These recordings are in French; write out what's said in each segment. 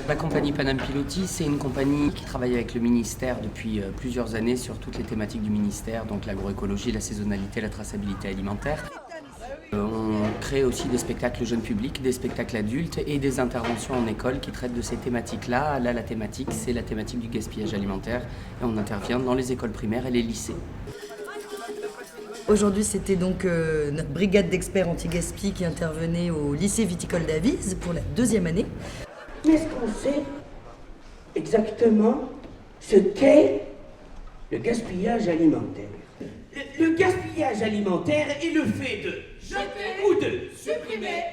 La compagnie Paname Pilotis, c'est une compagnie qui travaille avec le ministère depuis plusieurs années sur toutes les thématiques du ministère, donc l'agroécologie, la saisonnalité, la traçabilité alimentaire. On crée aussi des spectacles jeunes publics, des spectacles adultes et des interventions en école qui traitent de ces thématiques-là. Là, la thématique, c'est la thématique du gaspillage alimentaire et on intervient dans les écoles primaires et les lycées. Aujourd'hui, c'était donc notre brigade d'experts anti-gaspi qui intervenait au lycée viticole d'Avise pour la 2e année. Est-ce qu'on sait exactement ce qu'est le gaspillage alimentaire? Le gaspillage alimentaire est le fait de jeter ou de supprimer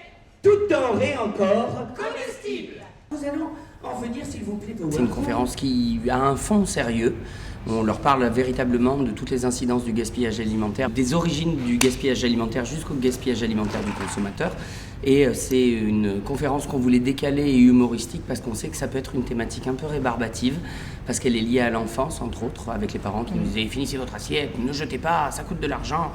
toute denrée encore comestible. Nous allons en venir, s'il vous plaît. C'est une conférence qui a un fond sérieux. On leur parle véritablement de toutes les incidences du gaspillage alimentaire, des origines du gaspillage alimentaire jusqu'au gaspillage alimentaire du consommateur. Et c'est une conférence qu'on voulait décaler et humoristique parce qu'on sait que ça peut être une thématique un peu rébarbative, parce qu'elle est liée à l'enfance, entre autres, avec les parents qui nous disaient « finissez votre assiette, ne jetez pas, ça coûte de l'argent ».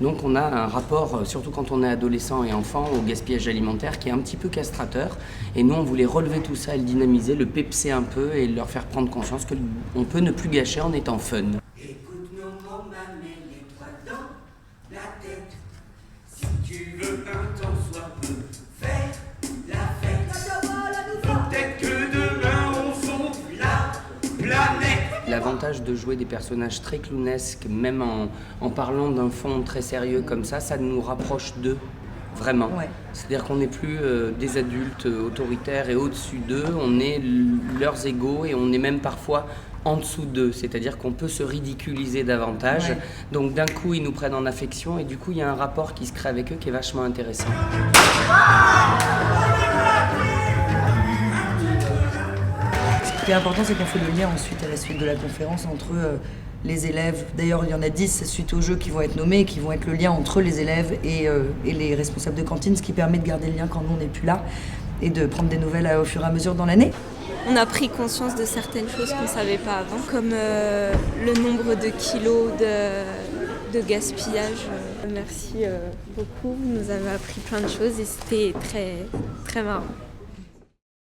Donc on a un rapport, surtout quand on est adolescent et enfant, au gaspillage alimentaire qui est un petit peu castrateur. Et nous, on voulait relever tout ça et le dynamiser, le pepser un peu et leur faire prendre conscience qu'on peut ne plus gâcher en étant fun. Écoute-nous, mon maman, mets-les-toi dans la tête. Si tu veux un temps soit peu faire la fête. Peut-être que demain on sauve la planète. L'avantage de jouer des personnages très clownesques, même en parlant d'un fond très sérieux comme ça nous rapproche d'eux, vraiment. Ouais. C'est-à-dire qu'on n'est plus des adultes autoritaires et au-dessus d'eux, on est leurs égaux et on est même parfois en dessous d'eux, c'est-à-dire qu'on peut se ridiculiser davantage. Ouais. Donc d'un coup, ils nous prennent en affection et du coup, il y a un rapport qui se crée avec eux qui est vachement intéressant. Ce qui est important, c'est qu'on fait le lien ensuite à la suite de la conférence entre les élèves. D'ailleurs, il y en a 10 suite aux jeux qui vont être nommés, qui vont être le lien entre les élèves et les responsables de cantine, ce qui permet de garder le lien quand nous, on n'est plus là et de prendre des nouvelles au fur et à mesure dans l'année. On a pris conscience de certaines choses qu'on ne savait pas avant, comme le nombre de kilos de gaspillage. Merci beaucoup, vous nous avez appris plein de choses et c'était très, très marrant.